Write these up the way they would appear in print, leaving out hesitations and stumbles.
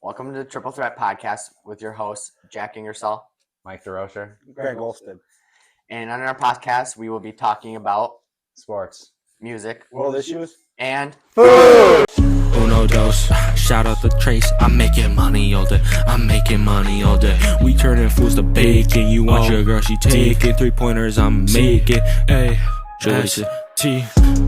Welcome to the Triple Threat Podcast with your hosts, Jack Ingersoll, Mike DeRocher, grantgholston. And on our podcast, we will be talking about sports, music, world issues, and food. Uno dos, shout out the Trace. I'm making money all day. I'm making money all day. We turning fools to bacon. You want your girl, she taking 3-pointers. I'm making. Ay, S-T.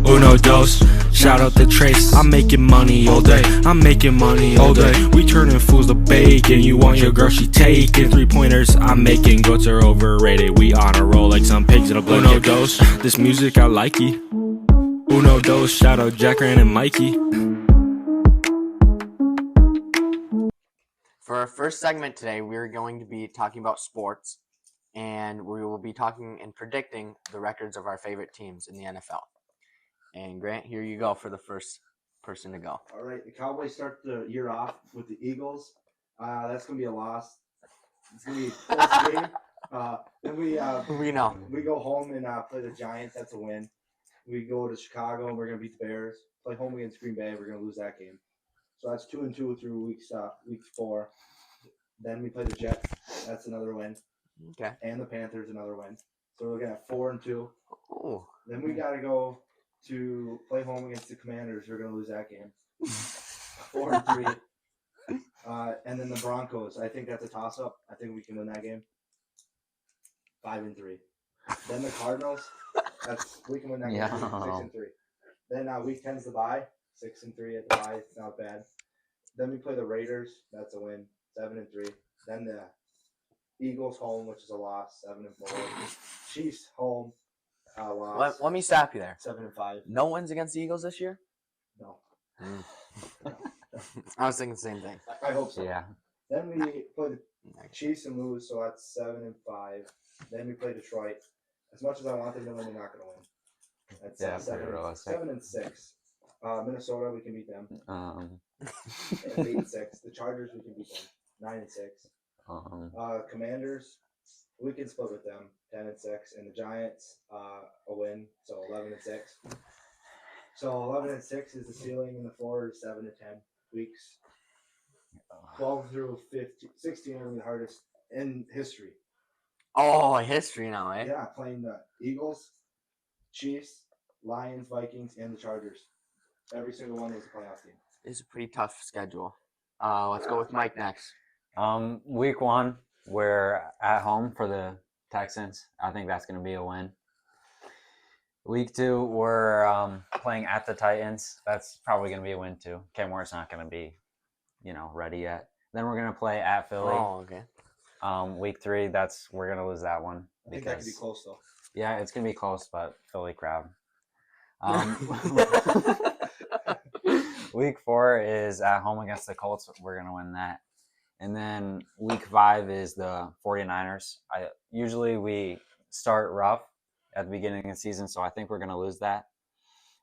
Uno dos, shout out the Trace. I'm making money all day. I'm making money all day. We turning fools to bacon. You want your girl, she taking 3-pointers. I'm making. Goats are overrated. We on a roll like some pigs in a blanket. Uno dos, this music I like it. Uno dos, shout out Jack and Mikey. For our first segment today, we're going to be talking about sports, and we will be talking and predicting the records of our favorite teams in the NFL. And Grant, here you go for the first person to go. All right, the Cowboys start the year off with the Eagles. That's going to be a loss. It's going to be a close game. Then We know. we go home and play the Giants. That's a win. We go to Chicago and we're going to beat the Bears. Play home against Green Bay. We're going to lose that game. So that's 2-2 through week 4. Then we play the Jets. That's another win. Okay. And the Panthers, another win. So we're looking at 4-2. Oh. Then we got to go to play home against the Commanders. We're going to lose that game. 4-3. And then the Broncos. I think that's a toss-up. I think we can win that game. 5-3. Then the Cardinals. We can win that game. 6-3. Then week 10 is the bye. 6-3 at the bye. It's not bad. Then we play the Raiders. That's a win. 7-3. Then the Eagles home, which is a loss. 7-4. Chiefs home. Loss. Let me stop you there. 7-5. No wins against the Eagles this year? No. I was thinking the same thing. I hope so. Yeah. Then we play the Chiefs and lose, so that's 7-5. Then we play Detroit. As much as I want them to win, they're not going to win. That's 7-6. Minnesota, we can beat them. 8-6. The Chargers, we can beat them. 9-6. Commanders, we can split with them. 10-6. And the Giants, a win, so 11-6. So 11-6 is the ceiling, and the floor is 7-10 weeks. 12 through 16 are the hardest in history. Oh, history now, eh? Yeah, playing the Eagles, Chiefs, Lions, Vikings, and the Chargers. Every single one is a playoff team. It's a pretty tough schedule. Let's go with Mike next. Week 1, we're at home for the Texans. I think that's going to be a win. Week 2, we're playing at the Titans. That's probably going to be a win too. Cam Moore's not going to be, ready yet. Then we're going to play at Philly. Oh, okay. Week 3, we're going to lose that one. I think that could be close though. Yeah, it's going to be close, but Philly crowd. Week 4 is at home against the Colts. We're going to win that. And then week 5 is the 49ers. Usually we start rough at the beginning of the season, so I think we're going to lose that.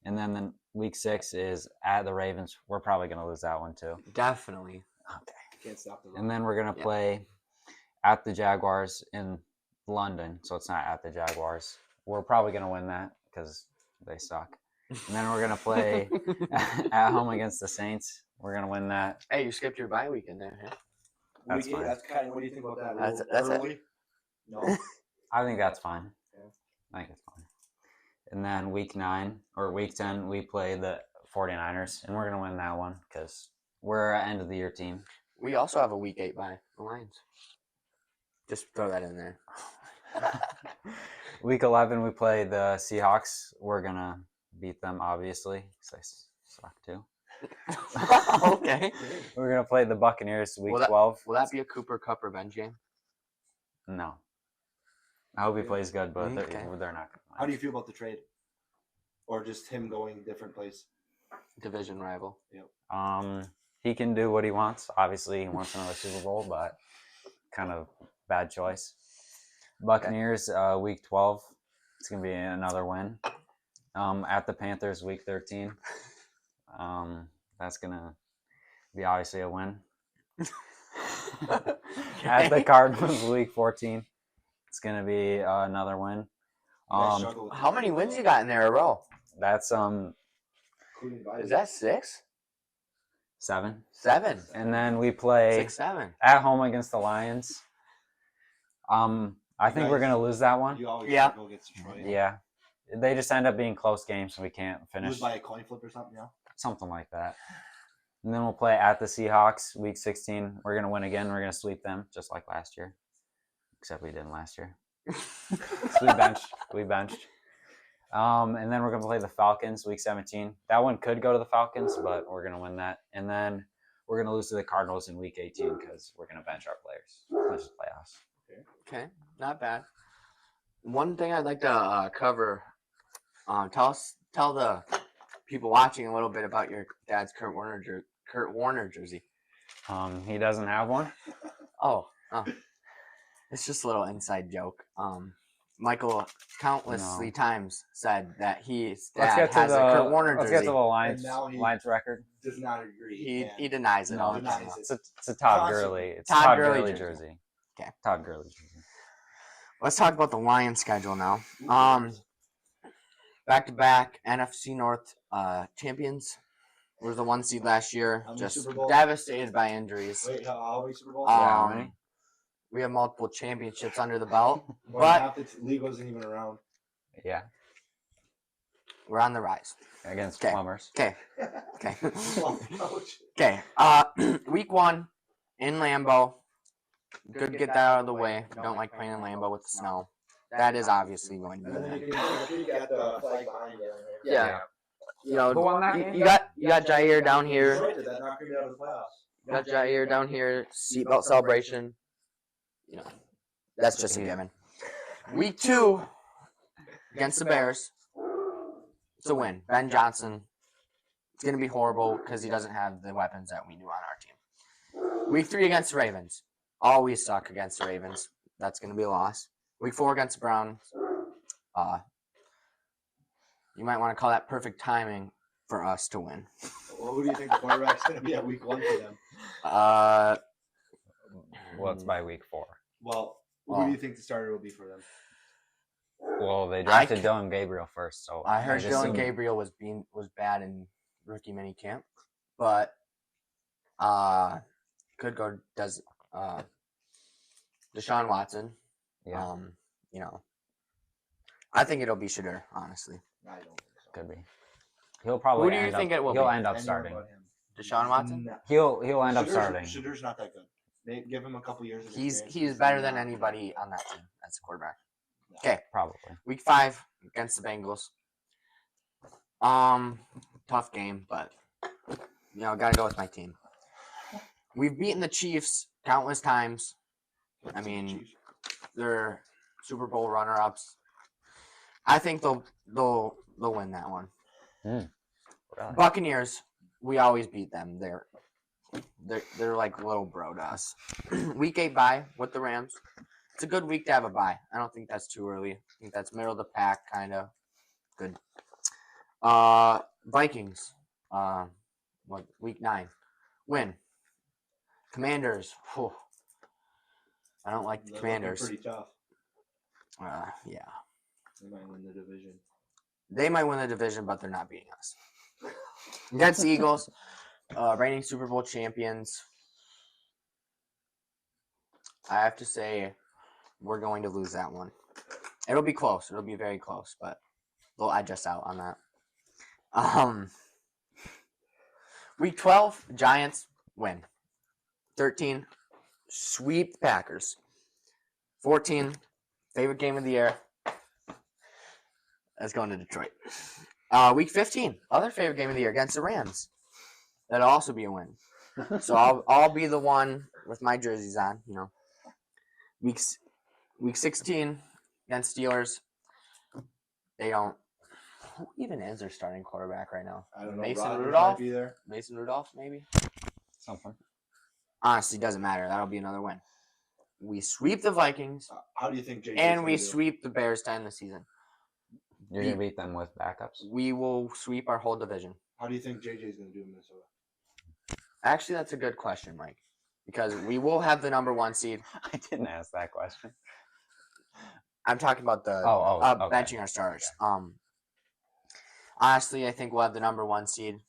And then week 6 is at the Ravens. We're probably going to lose that one too. Definitely. Okay. Can't stop the run. And then we're going to play at the Jaguars in London, so it's not at the Jaguars. We're probably going to win that because they suck. And then we're going to play at home against the Saints. We're going to win that. Hey, you skipped your bye weekend there, huh? That's fine. That's kind of, what do you think about that? That's early? No. I think that's fine. Okay. I think it's fine. And then week 10, we play the 49ers, and we're going to win that one because we're an end-of-the-year team. We also have a week 8 bye, the Lions. Just throw that in there. Week 11, we play the Seahawks. We're going to beat them, obviously, because they suck too. Okay. We're going to play the Buccaneers week 12. Will that be a Cooper Kupp revenge game? No. I hope he plays good, but they're not going to. How do you feel about the trade? Or just him going different place? Division rival. Yep. He can do what he wants. Obviously, he wants another Super Bowl, but kind of bad choice. Buccaneers, week 12. It's going to be another win. At the Panthers, week 13. That's going to be obviously a win. At the Cardinals, week 14. It's going to be another win. How many wins you got in there in a row? That's Is that 6? 7. 7. And then we play 6, 7. at home against the Lions. I think we're gonna lose that one. You always Yeah. go against Detroit. Yeah, they just end up being close games, so we can't finish. Lose by a coin flip or something, yeah. Something like that. And then we'll play at the Seahawks, week 16. We're gonna win again. We're gonna sweep them, just like last year. Except we didn't last year. So we benched. And then we're gonna play the Falcons, week 17. That one could go to the Falcons, but we're gonna win that. And then we're gonna lose to the Cardinals in week 18 because we're gonna bench our players. That's just playoffs. Okay, not bad. One thing I'd like to cover, tell the people watching a little bit about your dad's Kurt Warner jersey. He doesn't have one. Oh, it's just a little inside joke. Michael countlessly times said that his dad has a Kurt Warner jersey. Let's get to the Lions, And now he- Lions record. Does not agree. He denies it. No, all the denies time. it. It's a Todd Constantly. Gurley. It's Todd Todd Gurley Gurley jersey. jersey. Okay. Todd Gurley jersey. Let's talk about the Lions schedule now. Back-to-back NFC North champions. We were the 1 seed last year. How many Just Super Bowls? devastated by injuries. Wait, how many Super Bowls? Yeah, how many? We have multiple championships under the belt, When but half the league wasn't even around. Yeah, we're on the rise. against Okay. Plumbers. Okay. Well, ouch. Okay. Week 1 in Lambeau. Good to get that out of the way. Don't like playing in Lambeau with the snow. That is obviously going to be And then there. you got the flag behind you. Yeah. You know, Who won that you, game? you got Jair down here. Detroit did that, knocked me out of the playoffs. You got Jair down here. Seatbelt celebration. You know, that's just a given. Week 2 against the Bears. It's a win. Ben Johnson. It's going to be horrible because he doesn't have the weapons that we knew on our team. Week 3 against the Ravens. Always suck against the Ravens. That's going to be a loss. Week 4 against the Browns. You might want to call that perfect timing for us to win. Well, who do you think the quarterback's going to be at week 1 for them? Well, it's by week 4. Well, who do you think the starter will be for them? Well, they drafted Dylan Gabriel first, so I heard just Dylan assume- Gabriel was bad in rookie minicamp, but could go Deshaun Watson. Yeah, You know, I think it'll be Shadur, honestly. I don't think so. could be. He'll probably. Who do you end think up, it will He'll be? end up Anyone starting. but him. Deshaun Watson. No. He'll end up starting. Shadur's not that good. They give him a couple years. Of He's experience. better than anybody on that team as a quarterback. Okay, Probably. week 5 against the Bengals. Tough game, but you know, gotta go with my team. We've beaten the Chiefs countless times. I mean, they're Super Bowl runner-ups. I think they'll win that one. Really? Buccaneers, we always beat them. They're like little bro to us. Week 8 bye with the Rams. It's a good week to have a bye. I don't think that's too early. I think that's middle of the pack, kind of good. Vikings. Week 9 win. Commanders. Whew. I don't like the They're Commanders. Pretty tough. Yeah, They might win the division. they might win the division, but they're not beating us. Against the Eagles, reigning Super Bowl champions. I have to say, we're going to lose that one. It'll be close. It'll be very close, but they'll edge us out on that. Week 12, Giants win. 13, sweep the Packers. 14, favorite game of the year. That's going to Detroit. Week 15, other favorite game of the year against the Rams. That'll also be a win. So I'll be the one with my jerseys on. You know, week 16 against Steelers. They don't. Who even is their starting quarterback right now? I don't know. Mason Rodgers Rudolph? might be there. Mason Rudolph, maybe. Something. Honestly, doesn't matter. That'll be another win. We sweep the Vikings How do you think JJ's and gonna we do? sweep the Bears to end the season. You're gonna beat them with backups. We will sweep our whole division. How do you think JJ's going to do in Minnesota? Actually, that's a good question, Mike, because we will have the number 1 seed. I didn't ask that question. I'm talking about the okay. benching our starters. Honestly, I think we'll have the number 1 seed.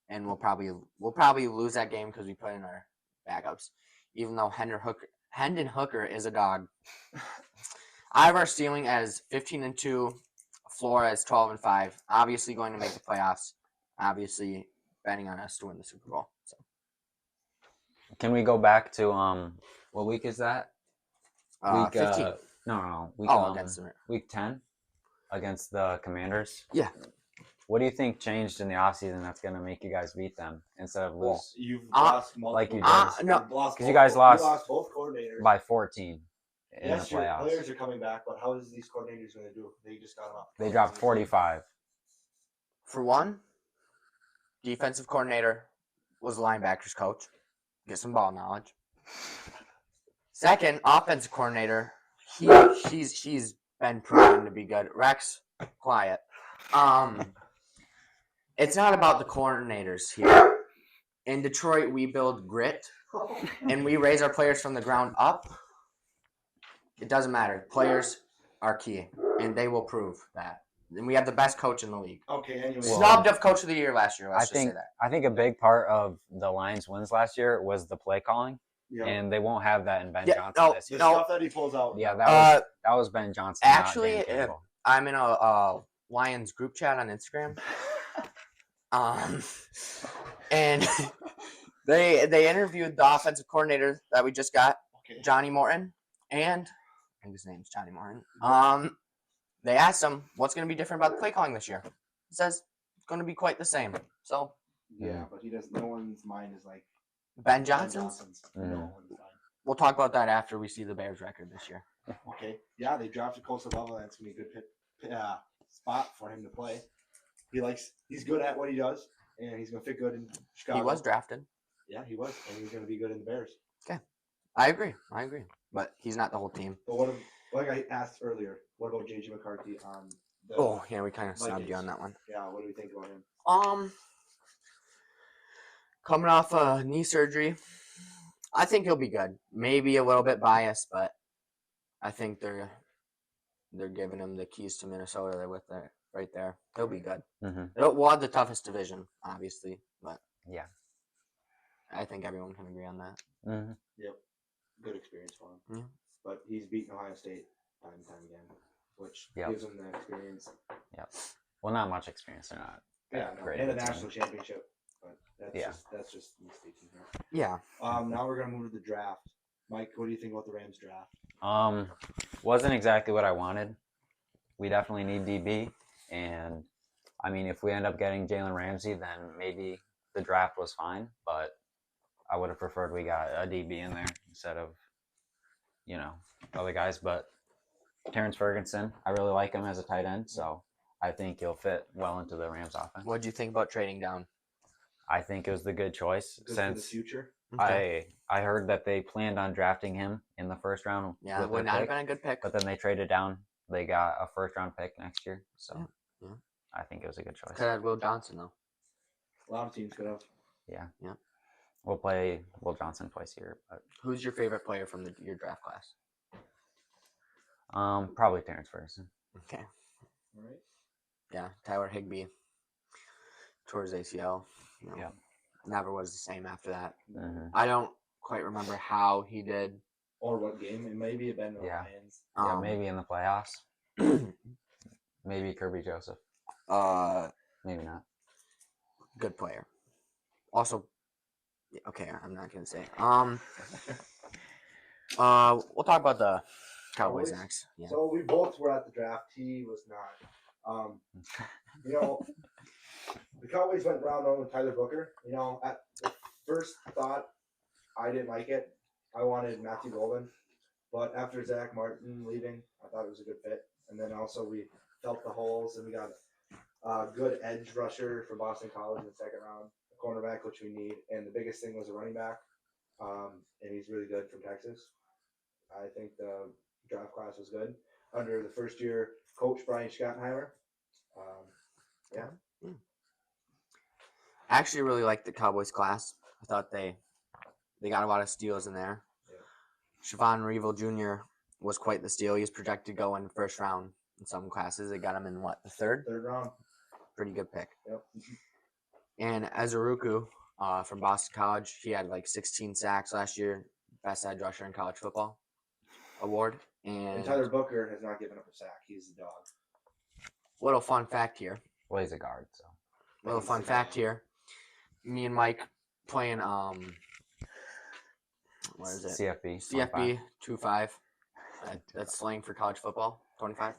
and we'll probably lose that game because we put in our backups. Even though Hendon Hooker is a dog. I have our ceiling as 15-2, floor as 12-5. Obviously going to make the playoffs. Obviously betting on us to win the Super Bowl. So. Can we go back to what week is that? Week 15. No. Week against the week 10 against the Commanders. Yeah. What do you think changed in the offseason that's going to make you guys beat them instead of lose? You've lost multiple. Like you did. No, because you guys lost both coordinators by 14 in yes, the playoffs. Your players are coming back, but how is these coordinators going to do? They just got them up. They dropped 45. For one, defensive coordinator was the linebackers coach. Get some ball knowledge. Second, offensive coordinator, he's been proven to be good. Rex, quiet. It's not about the coordinators here. In Detroit, we build grit, and we raise our players from the ground up. It doesn't matter. Players are key, and they will prove that. And we have the best coach in the league. Okay, anyway. Snubbed of Coach of the Year last year. Let's just say that. I think a big part of the Lions' wins last year was the play calling, Yeah. and they won't have that in Ben Johnson this year. The stuff that he pulls out. Yeah, that was Ben Johnson. Actually, not Dan Campbell. I'm in a Lions group chat on Instagram. And they interviewed the offensive coordinator that we just got, Johnny Morton, and I think his name's Johnny Morton. They asked him what's going to be different about the play calling this year. He says it's going to be quite the same. So Yeah, but he does. No one's mind is like Ben Johnson's. Mm. No one's mind. We'll talk about that after we see the Bears record this year. Okay. Yeah, they drafted Coastal Bubba. That's gonna be a good spot for him to play. He's good at what he does, and he's gonna fit good in Chicago. He was drafted. Yeah, he was, and he's gonna be good in the Bears. I agree. But he's not the whole team. But like I asked earlier, what about JJ McCarthy on the? Oh yeah, we kind of snubbed Vikings. you on that one. Yeah, what do we think about him? Coming off knee surgery, I think he'll be good. Maybe a little bit biased, but I think they're giving him the keys to Minnesota. They're with that right there. He'll be good. Mm-hmm. We'll have the toughest division, obviously, but Yeah. I think everyone can agree on that. Mm-hmm. Yep, good experience for him. Yeah. But he's beaten Ohio State time and time again, which Yep. gives him the experience. Well, not much experience. They're not. Yeah, no, great and a at the national championship. But that's just me speaking here. Yeah. Now we're gonna move to the draft. Mike, what do you think about the Rams draft? Wasn't exactly what I wanted. We definitely need DB, and I mean, if we end up getting Jalen Ramsey, then maybe the draft was fine. But I would have preferred we got a DB in there instead of, other guys. But Terrence Ferguson, I really like him as a tight end, so I think he'll fit well into the Rams offense. What do you think about trading down? I think it was the good choice Good for the since future. Okay. I heard that they planned on drafting him in the first round. Yeah, it with would their not have pick, been a good pick. but then they traded down. They got a first round pick next year, so Yeah. I think it was a good choice. Could have had Will Johnson though. A lot of teams could have. We'll play Will Johnson twice a year, but Who's your favorite player from your draft class? probably Terrence Ferguson. Okay. All right. Yeah, Tyler Higbee towards ACL. Yeah. Never was the same after that. Mm-hmm. I don't quite remember how he did. Or what game? It maybe have been the Yeah. Lions. Yeah, maybe in the playoffs. Maybe Kirby Joseph. Maybe not. Good player. Also, okay, I'm not gonna say. We'll talk about the Cowboys Cowboys? next. Yeah. So we both were at the draft. He was not. The Cowboys went round one with Tyler Booker. At the first thought, I didn't like it. I wanted Matthew Golden, but after Zach Martin leaving, I thought it was a good fit. And then also we felt the holes, and we got a good edge rusher from Boston College in the second round, a cornerback, which we need, and the biggest thing was a running back, and he's really good from Texas. I think the draft class was good under the first-year coach Brian Schottenheimer. I actually really liked the Cowboys class. I thought they got a lot of steals in there. Yeah. Siobhan Revel Jr. was quite the steal. He was projected to go in the first round in some classes. They got him in the third? Third round. Pretty good pick. Yep. And Azuruku from Boston College, he had like 16 sacks last year, best edge rusher in college football award. And And Tyler Booker has not given up a sack. He's the dog. little fun fact here. Well, he's a guard, so. Little fun fact here. Me and Mike playing what is it? CFB. CFB 2-5. That's slang for college football. 25.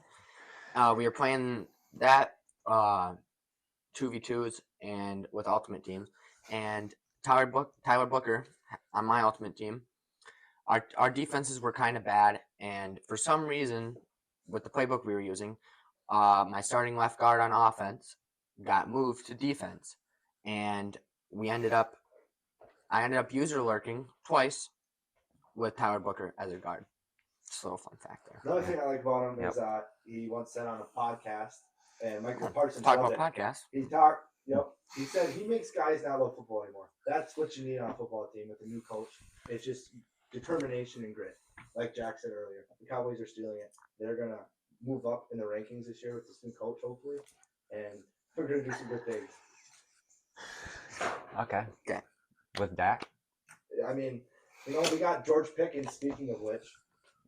We were playing that 2v2s and with ultimate teams, and Tyler Booker on my ultimate team. Our defenses were kind of bad, and for some reason, with the playbook we were using, my starting left guard on offense got moved to defense, and I ended up user lurking twice with Tyler Booker as a guard. Just a little fun fact there. Another thing I like about him is he once said on a podcast, and Michael Parsons Talk loved about it. podcast. He said he makes guys not love football anymore. That's what you need on a football team with a new coach. It's just determination and grit. Like Jack said earlier, the Cowboys are stealing it. They're going to move up in the rankings this year with this new coach, hopefully, and we're going to do some good things. Okay. Okay. With Dak? I mean, we got George Pickens, speaking of which.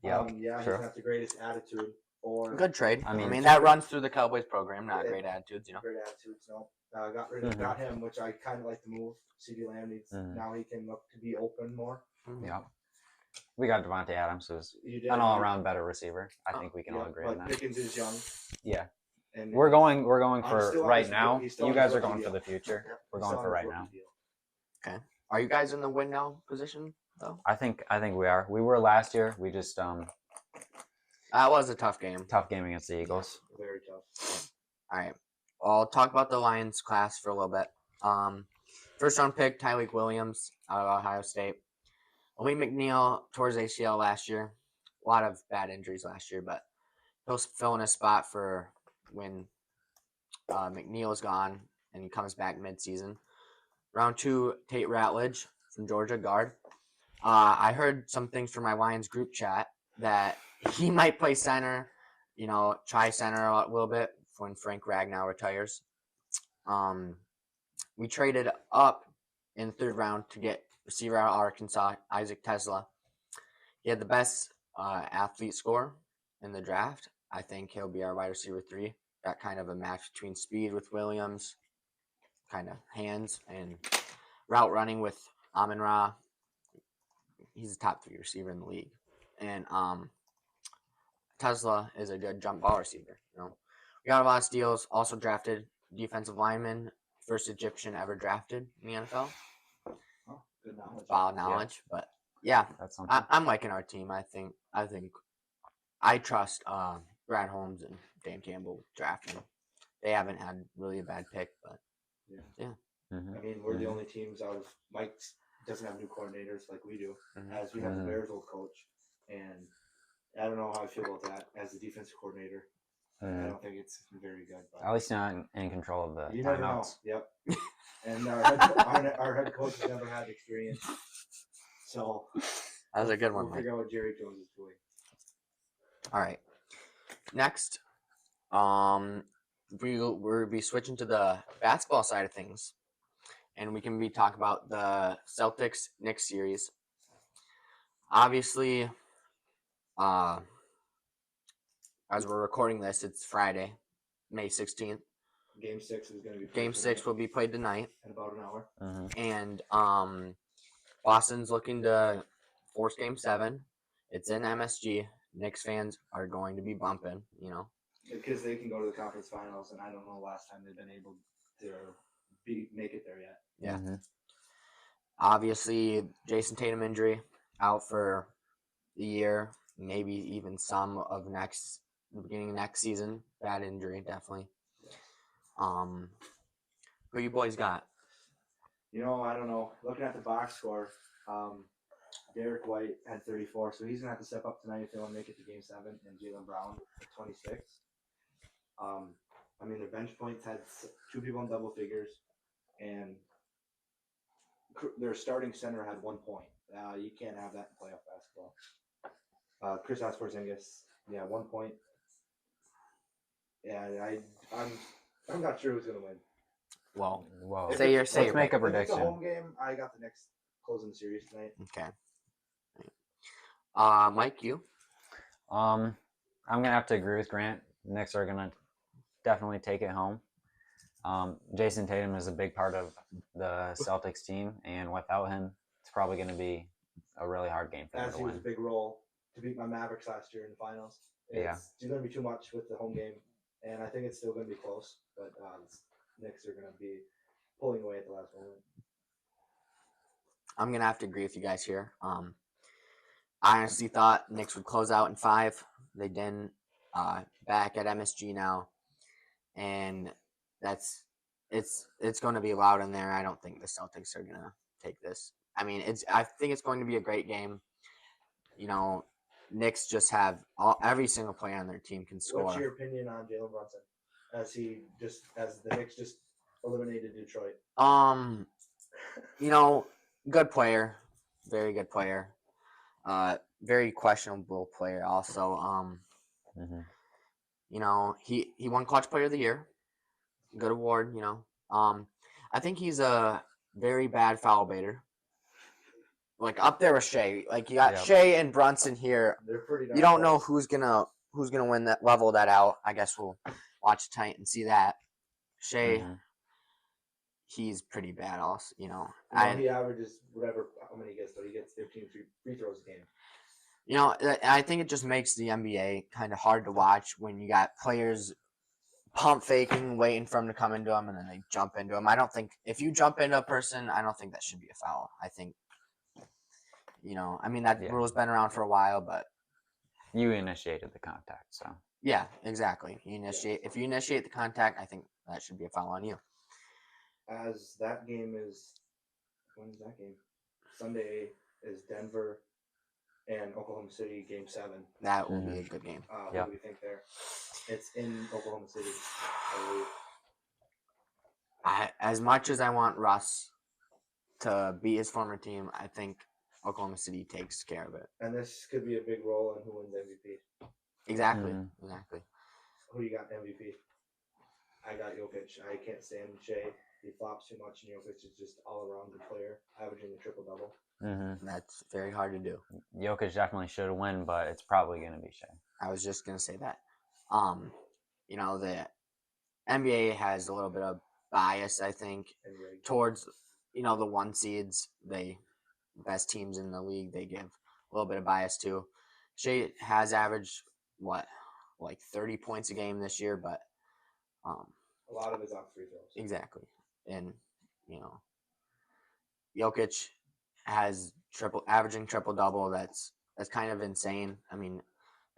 Yeah, he's sure. not the greatest attitude. Or Good trade. I mean, that runs through the Cowboys program. Not Yeah. great attitudes, Great attitudes, no. Got him, which I kind of like the move. CeeDee Lamb needs now he can look to be open more. Yeah. We got Devontae Adams, who's You did an all-around better receiver. I think we can all yeah, agree but on that. Pickens is young. Yeah. And We're going I'm for still on right his- now. he's still You on guys his are going rookie for the deal. future. We're He's going still for on right his now. rookie deal. Are you guys in the win now position though? I think we are. We were last year. We just That was a tough game. tough game against the Eagles. Very tough. All right. I'll talk about the Lions class for a little bit. First round pick, Tyreek Williams out of Ohio State. Lee McNeil tore his ACL last year. A lot of bad injuries last year, but he'll fill in a spot for when McNeil is gone and he comes back midseason. Round 2, Tate Ratledge from Georgia, guard. I heard some things from my Lions group chat that he might play center, try center a little bit when Frank Ragnow retires. We traded up in the 3rd round to get receiver out of Arkansas, Isaac Tesla. He had the best athlete score in the draft. I think he'll be our wide receiver 3. Got kind of a match between speed with Williams, kind of hands, and route running with Amon-Ra. He's a top 3 receiver in the league. And Tesla is a good jump ball receiver. We got a lot of steals. Also drafted defensive lineman, first Egyptian ever drafted in the NFL. Oh, good knowledge. Foul knowledge, but yeah, That's something. I'm liking our team. I think I trust Brad Holmes and Dan Campbell drafting. They haven't had really a bad pick, but yeah. Mm-hmm. I mean, we're the only teams out of Mike's doesn't have new coordinators like we do, as we have the Bears' old coach, and I don't know how I feel about that as the defensive coordinator. I don't think it's very good. But At least not in control of the you never know. timeouts. Yep. And our head coach has never had experience, so That was a good one, we'll Mike. figure out what Jerry Jones is doing. All right. Next, we'll be switching to the basketball side of things, and we can be talking about the Celtics Knicks series. Obviously, as we're recording this, it's Friday, May 16th. Game 6 is going to be Game 6 will be played tonight, in about an hour. and Boston's looking to force Game 7. It's in MSG. Knicks fans are going to be bumping, Because they can go to the conference finals, and I don't know the last time they've been able to make it there yet. Yeah. Obviously, Jason Tatum injury out for the year, maybe even some of the beginning of next season. Bad injury, definitely. Who you boys got? I don't know. Looking at the box score, Derek White had 34, so he's going to have to step up tonight if they want to make it to Game 7, and Jaylen Brown at 26. Their bench points had 2 people in double figures, and their starting center had 1 point. You can't have that in playoff basketball. Chris Porzingis, 1 point. Yeah, I'm not sure who's going to win. Well, Whoa. say your Let's make a If it's a prediction. home game, I got the Knicks closing the series tonight. okay. Mike, you? I'm gonna have to agree with Grant. Knicks are gonna definitely take it home. Jason Tatum is a big part of the Celtics team, and without him, it's probably going to be a really hard game for them As to he was a win. big role to beat my Mavericks last year in the finals. It's going to be too much with the home game, and I think it's still going to be close. But the Knicks are going to be pulling away at the last moment. I'm gonna have to agree with you guys here. I honestly thought Knicks would close out in 5. They didn't. Back at MSG now, and it's going to be loud in there. I don't think the Celtics are gonna take this. I mean, I think it's going to be a great game. You know, Knicks just have every single player on their team can score. What's your opinion on Jalen Brunson as the Knicks just eliminated Detroit? You know, good player, very good player. Very questionable player also. Mm-hmm. You know, he won Clutch Player of the Year. Good award, you know. I think he's a very bad foul baiter. Like up there with Shea. Like you got Shea and Brunson here. They're pretty. You don't know who's gonna win that, level that out. I guess we'll watch tonight and see that. Shea, he's pretty bad. Also, you know. He averages whatever how many he gets, but he gets 13 free throws a game. You know, I think it just makes the NBA kind of hard to watch when you got players pump faking, waiting for them to come into them, and then they jump into them. I don't think if you jump into a person, I don't think that should be a foul. I think, you know, I mean that rule's been around for a while, but you initiated the contact, so yeah, exactly. If you initiate the contact, I think that should be a foul on you. As that game is, when is that game? Sunday is Denver and Oklahoma City, Game 7. That will be a good game. What do we think there? It's in Oklahoma City, I believe. As much as I want Russ to beat his former team, I think Oklahoma City takes care of it. And this could be a big role in who wins MVP. Exactly. Exactly. Who you got MVP? I got Jokic. I can't stand Shea. He flops too much, and Jokic is just all-around good player, averaging a triple-double. That's very hard to do. Jokic definitely should win, but it's probably going to be Shea. I was just going to say that. You know, the NBA has a little bit of bias, I think, towards, you know, the 1 seeds. Best teams in the league, they give a little bit of bias to. Shea has averaged, like 30 points a game this year, but a lot of it's off free throws. Exactly. And, you know, Jokic has averaging triple-double. That's kind of insane. I mean,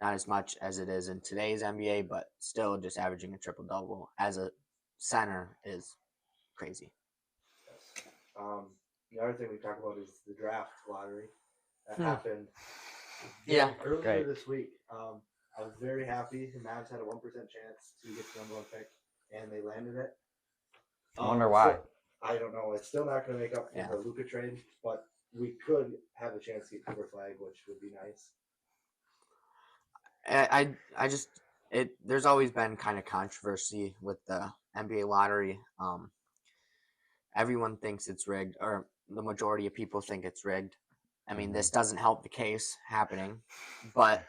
not as much as it is in today's NBA, but still just averaging a triple-double as a center is crazy. Yes. The other thing we talk about is the draft lottery that happened earlier this week. I was very happy. The Mavs had a 1% chance to get the number 1 pick, and they landed it. I wonder why. I don't know. It's still not going to make up for the Luka trade, but we could have a chance to get Cooper Flag, which would be nice. There's always been kind of controversy with the NBA lottery. Everyone thinks it's rigged, or the majority of people think it's rigged. I mean, this doesn't help the case happening, but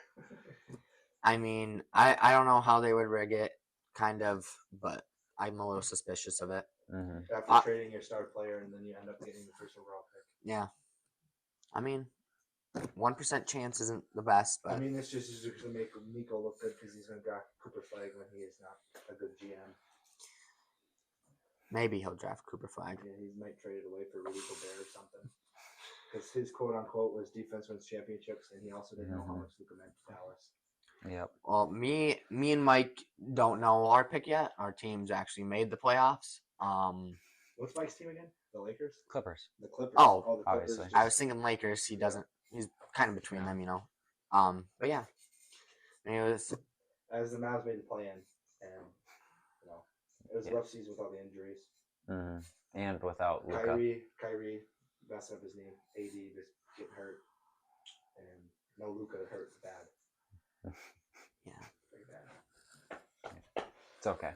I mean, I don't know how they would rig it, kind of, but I'm a little suspicious of it. After trading your star player, and then you end up getting the first overall pick. Yeah. I mean, 1% chance isn't the best, but I mean, this just is going to make Nico look good because he's going to draft Cooper Flag when he is not a good GM. Maybe he'll draft Cooper Flag. Yeah, he might trade it away for Rudy Gobert or something. Because his quote-unquote was defense wins championships, and he also didn't know how much Luka meant to Dallas. Yep. Well, me and Mike don't know our pick yet. Our team's actually made the playoffs. What's Mike's team again? The Lakers? Clippers. The Clippers. Oh, the Clippers. obviously. I was thinking Lakers. He doesn't. He's kind of between them, you know. But yeah. Anyways, as the Mavs made the play-in, and you know, it was a rough season with all the injuries. And without Luka. Kyrie messing up his knee. AD just getting hurt, and no Luka hurt bad. Yeah, very bad. It's okay.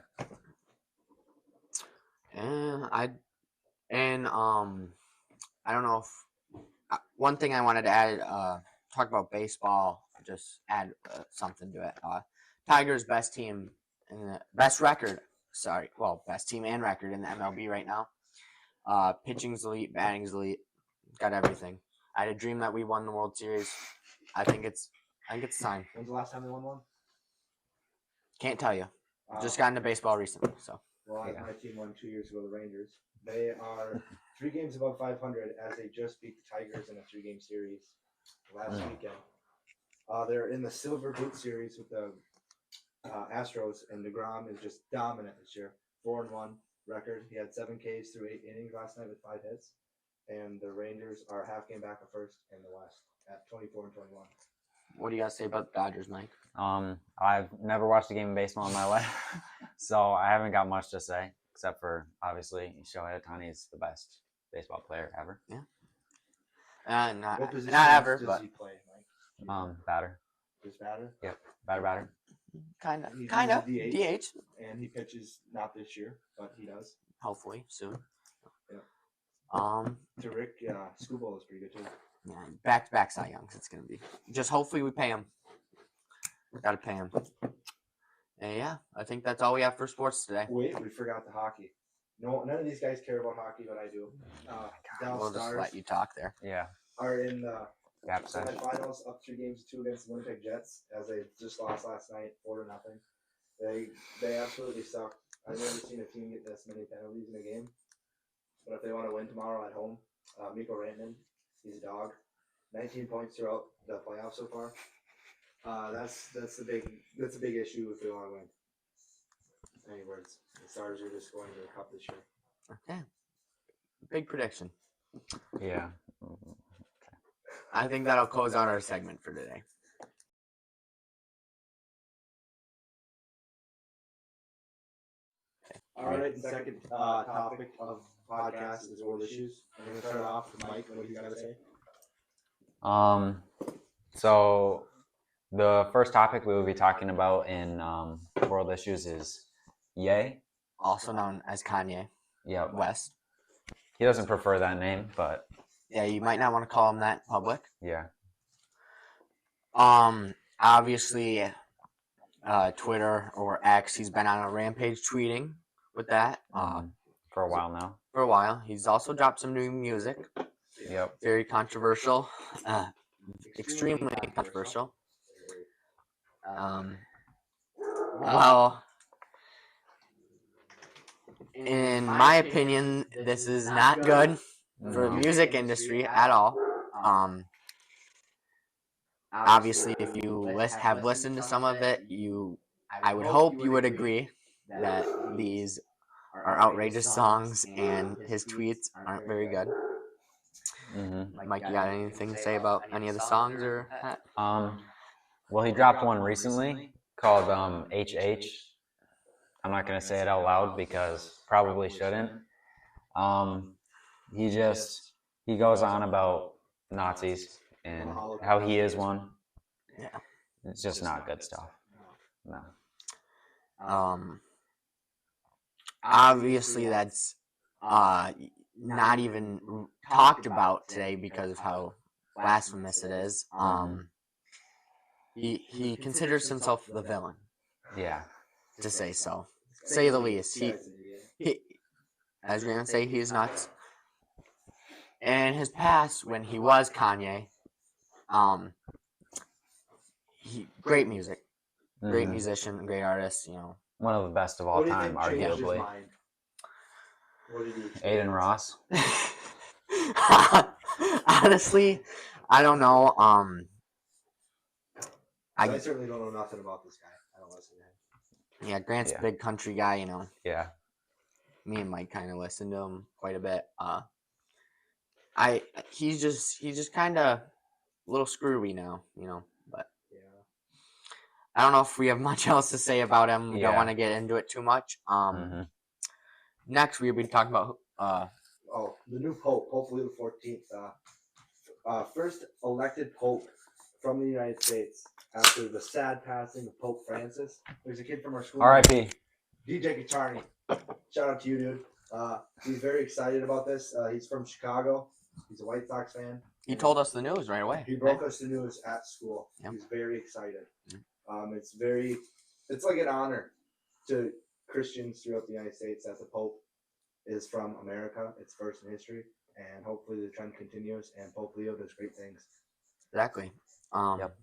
I and I don't know if one thing I wanted to add, talk about baseball, just add something to it. Tigers' best team and the best record. Sorry, well, best team and record in the MLB right now. Pitching's elite, batting's elite, got everything. I had a dream that we won the World Series. I think it's time. When's the last time they won one? Can't tell you. Just got into baseball recently, so. Well, my team won 2 years ago, the Rangers. They are 3 games above 500 as they just beat the Tigers in a 3-game series last weekend. They're in the Silver Boot series with the Astros, and DeGrom is just dominant this year. 4-1 record. He had 7 Ks through 8 innings last night with 5 hits. And the Rangers are half game back at first in the West at 24-21. What do you guys say about the Dodgers, Mike? I've never watched a game of baseball in my life, so I haven't got much to say, except for, obviously, Shohei Ohtani is the best baseball player ever. Yeah. Not What position ever, does but he play, Mike? Batter. Just batter? Yep, batter. kind of He's DH. DH. And he pitches not this year, but he does. Hopefully soon. Yeah. To Rick, Screwball is pretty good too. Yeah, back-to-back Cy Youngs. It's gonna be just hopefully we pay him. Gotta pay him. And yeah, I think that's all we have for sports today. Wait, we forgot the hockey. No, none of these guys care about hockey, but I do. Dallas We'll just Stars let you talk there. Yeah. are in the Gap session. semifinals, up 3-2 against the Winnipeg Jets, as they just lost last night, 4-0. They absolutely suck. I've never seen a team get this many penalties in a game. But if they want to win tomorrow at home, Mikko Rantanen, he's a dog. 19 points throughout the playoffs so far. That's a big issue if they want to win. Any words? The Stars are just going to the Cup this year. Okay. Big prediction. Yeah. I think that'll close out our segment for today. All right, the second topic of podcast is world issues. I'm going to start off with Mike. What do you got to say? So the first topic we will be talking about in world issues is Ye. Also known as Kanye Yep. West. He doesn't prefer that name, but Yeah, you might not want to call him that in public. yeah. Obviously, Twitter or X, he's been on a rampage tweeting with that For a while now. for a while. He's also dropped some new music. Yep. Very controversial. Extremely controversial. Well, in my opinion, this is not good for the music industry at all. Obviously, if you have listened to some of it, I would hope you would agree that these are outrageous songs and his tweets aren't very good. Mike, you got anything to say about any of the songs or that? Well, he dropped one recently called HH. I'm not gonna say it out loud because probably shouldn't. He goes on about Nazis and how he is one. Yeah. It's just not good stuff. No. Obviously, that's not even talked about today because of how blasphemous it is. He considers himself the villain, Yeah. to say so. Say the least. He as we're gonna say, he's nuts. And his past, when he was Kanye, great music, great musician, great artist. One of the best of all time, arguably. What did he Aiden Ross. Honestly, I don't know. I certainly don't know nothing about this guy. I don't listen to him. Yeah, Grant's a big country guy. Yeah. Me and Mike kind of listen to him quite a bit. He's just kind of a little screwy now, But Yeah. I don't know if we have much else to say about him. We don't Yeah. want to get into it too much. Next we'll be talking about the new Pope, hopefully the 14th. First elected Pope from the United States after the sad passing of Pope Francis. There's a kid from our school. R.I.P. DJ Guitarni. Shout out to you, dude. He's very excited about this. He's from Chicago. He's a White Sox fan. He told us the news right away. He broke us the news at school. Yep. He's very excited. It's like an honor to Christians throughout the United States that the Pope is from America. It's first in history, and hopefully the trend continues. And Pope Leo does great things. Exactly. Yep.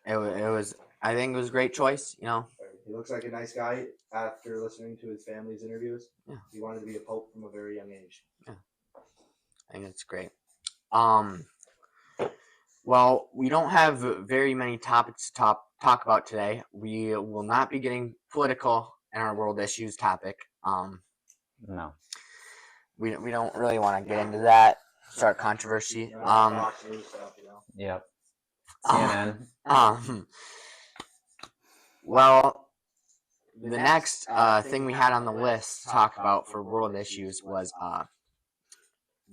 It was. I think it was a great choice. You know. He looks like a nice guy. After listening to his family's interviews, Yeah. He wanted to be a pope from a very young age. Yeah. I think it's great. Well, we don't have very many topics to talk about today. We will not be getting political in our world issues topic. No. We don't really want to get into that. Start controversy. Fox News stuff, you know. Yep. CNN. Well, the next thing we had on the list to talk about for world issues was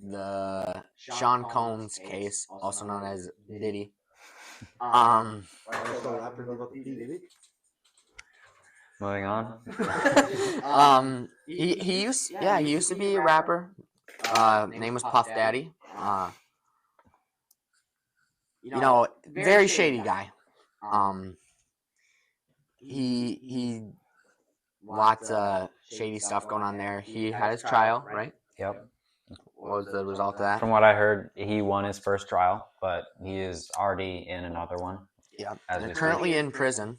the Sean Combs case, also known as Diddy. Moving on. He used to be a rapper. Name was Puff Daddy. You know, very shady guy. He lots of shady stuff going on there. He had his trial, right? Yep. What was the result of that? From what I heard, he won his first trial, but he is already in another one. Yeah, As they're we currently speak. in prison,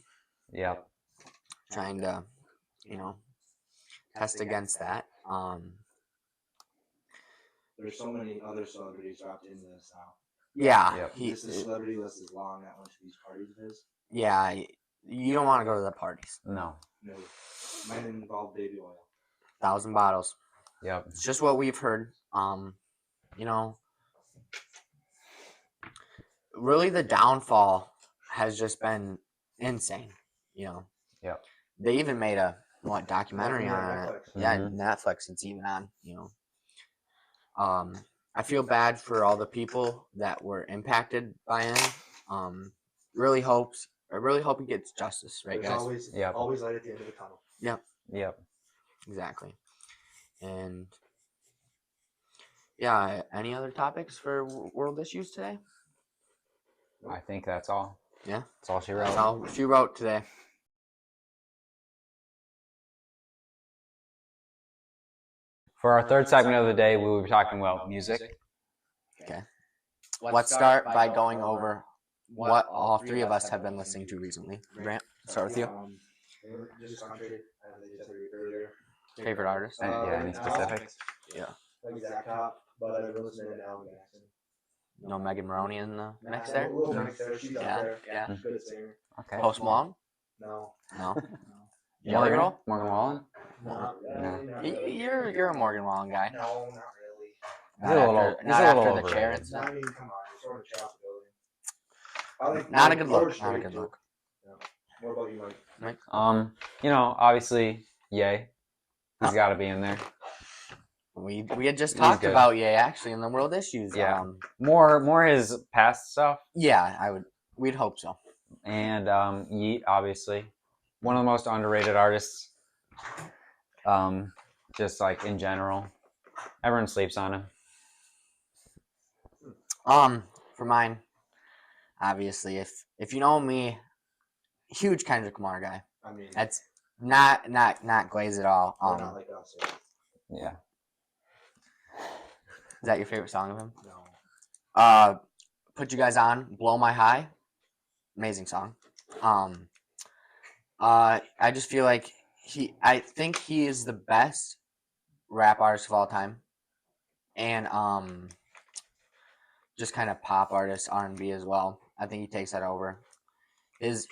Yep. trying to, test against that. There's so many other celebrities wrapped into this now. Yeah, Yep. This celebrity list is long at one of these parties of his. yeah, you don't want to go to the parties. No. No, might involve baby oil. 1,000 bottles. Yep. It's just what we've heard. Really the downfall has just been insane. Yep. They even made a documentary on it. Netflix. Yeah, Mhm. Netflix. It's even on. I feel bad for all the people that were impacted by him. I really hope he gets justice. Right, There's guys? always light at the end of the tunnel. Yep. Exactly. And yeah, any other topics for world issues today? I think that's all. Yeah, That's all she wrote. that's all she wrote today. For our third segment of the day, we will be talking about music. Okay. Let's start by going over what all three of us have been listening to recently. Grant, start with you. Just country, as they said earlier. Favorite artist? Any specifics? Like Zach Top, but I've been listening to Alan Jackson. No Megan Maroney in the mix there? A little mix there. She's Yeah, up there. yeah. She's a good singer. Okay. Post Malone? No. No. Morgan? Girl? Morgan Wallen? Not Y- really. You're a Morgan Wallen guy. No, not really. He's a little- he's not a little after the overrated. chair I incident. mean, come on. You're sort of child building. Not a good look. Not a good look. What about you, Mike? Obviously, Ye. He's got to be in there. We had just He's talked good. about actually in the world issues. Yeah. More his past stuff. Yeah, we'd hope so. And Yeet, obviously, one of the most underrated artists. Just like in general, everyone sleeps on him. For mine, obviously, if you know me, huge Kendrick Lamar guy. I mean, That's not Glaze at all. they're not like us. So. Yeah. Is that your favorite song of him? No. Put You Guys On, Blow My High, amazing song. I just feel like I think he is the best rap artist of all time, and just kind of pop artist, R&B as well. I think he takes that over. His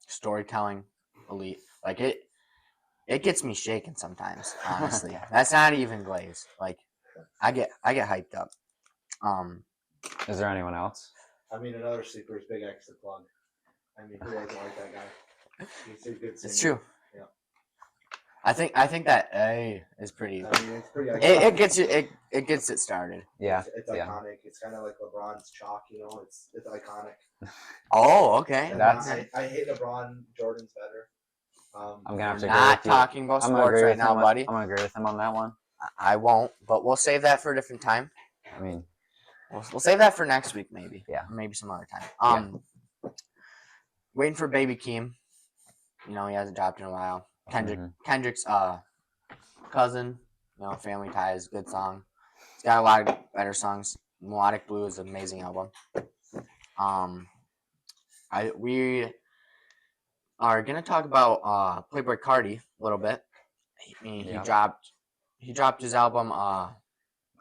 storytelling, elite. Like it gets me shaking sometimes. Honestly, that's not even Glaze. Like I get hyped up. Is there anyone else? I mean, another sleeper is Big X the Plug. I mean, who doesn't like that guy? He's a good singer. It's true. Yeah. I think that A is pretty. I mean, it's pretty iconic. It gets you. It gets it started. Yeah. It's yeah. iconic. It's kind of like LeBron's chalk, you know. It's iconic. Oh, okay. And That's- I hate LeBron. Jordan's better. I'm gonna have We're to not agree with you. talking about I'm gonna sports agree right with now, him. buddy. I'm gonna agree with him on that one. I won't, but we'll save that for a different time. I mean, We'll save that for next week, maybe. Yeah. Or maybe some other time. Waiting for Baby Keem. He hasn't dropped in a while. Kendrick's cousin. Family Ties, good song. It's got a lot of better songs. Melodic Blue is an amazing album. We are gonna talk about Playboi Carti a little bit. He dropped his album I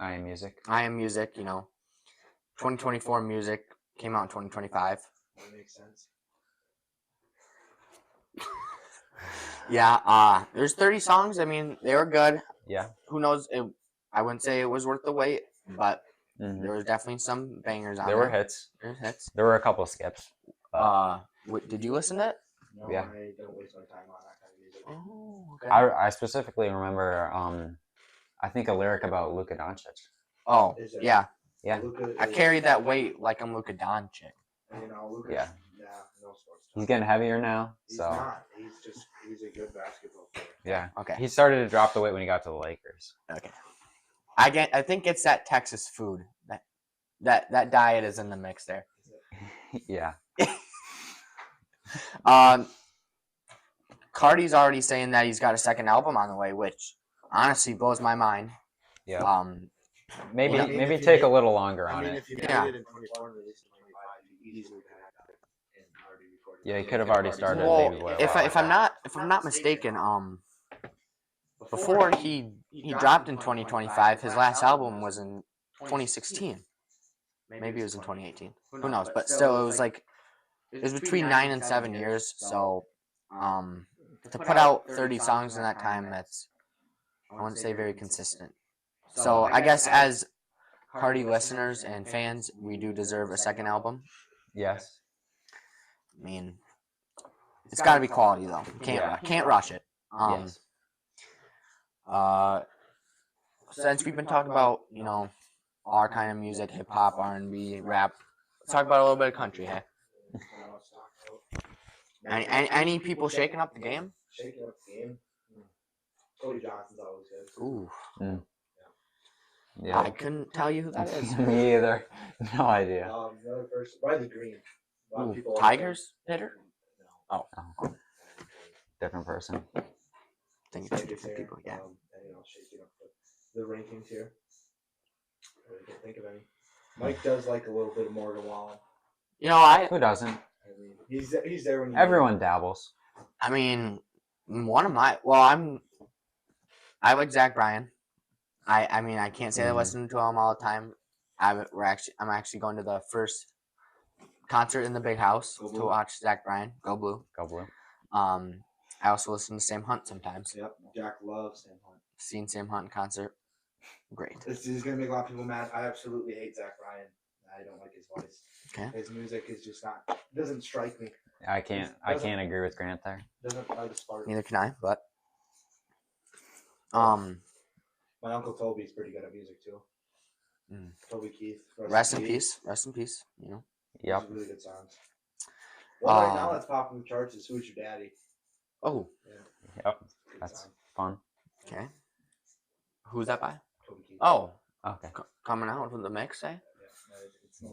Am Music. I Am Music. 2024 music came out in 2025. That makes sense. Yeah, there's 30 songs. I mean, they were good. Yeah. Who knows? I wouldn't say it was worth the wait, but Mhm. there was definitely some bangers on there. There were hits. There's hits. There were a couple skips. Did you listen to it? No, Yeah. I don't waste my time on that kind of music. Oh, okay. I specifically remember I think a lyric about Luka Doncic. Oh, Is it- yeah. Yeah. Luka I is- carried that weight like I'm Luka Doncic. Luka. Yeah. No sports. He's getting heavier now, He's so not. He's a good basketball player. yeah. Okay. He started to drop the weight when he got to the Lakers. Okay. I think it's that Texas food. That diet is in the mix there. Yeah. Cardi's already saying that he's got a second album on the way, which honestly blows my mind. Yeah. Maybe Well, I mean, maybe if you take did- a little longer I on mean, it. if you Yeah. did it in 24 and released in 25, you easily could have done it and already recorded. Yeah, he could have already started Well, Baby Boy. if I'm not mistaken, before he dropped in 2025, his last album was in 2016. Maybe it was in 2018. Who knows? But still, it was between 9 and 7 years. So, to put out 30 songs in that time, that's, I wouldn't say very consistent. So I guess as Cardi listeners and fans, we do deserve a second album. Yes. I mean, it's got to be quality though. Can't rush it. Yes. Since we've been talking about our kind of music, hip hop, R&B, rap, let's talk about a little bit of country. Hey, any people shaking up the game? Shaking up the game. Cody Johnson's always good. Ooh, Yeah. I couldn't tell you who that is. Me either. No idea. Another person, Riley Green. A lot of Ooh, people. Tigers hitter? No. Oh, Different person. I think it's two different people. Yeah. And shaking up the rankings here. I really can't think of any. Mike does like a little bit of Morgan Wallen. Who doesn't? I mean, he's there when you Everyone dabbles. I mean, I like Zach Bryan. I mean, I can't say I listen to him all the time. I'm actually going to the first concert in the big house Go to Blue. watch Zach Bryan. Go Blue. Go Blue. I also listen to Sam Hunt sometimes. Yep, Jack loves Sam Hunt. Seen Sam Hunt in concert. Great. This is gonna make a lot of people mad. I absolutely hate Zach Bryan. I don't like his voice. Okay. His music is just not doesn't strike me. I can't agree with Grant there. Doesn't light a spark. Neither can I, but My uncle Toby's pretty good at music too. Mm. Toby Keith. rest in peace. Rest in peace. Yep. Really good songs. Well, right now that's popping the charts is Who's Your Daddy? Oh, Yep. Good That's song. fun. okay. Who's that by? Toby Keith. Oh, Okay. coming out with the mix, eh?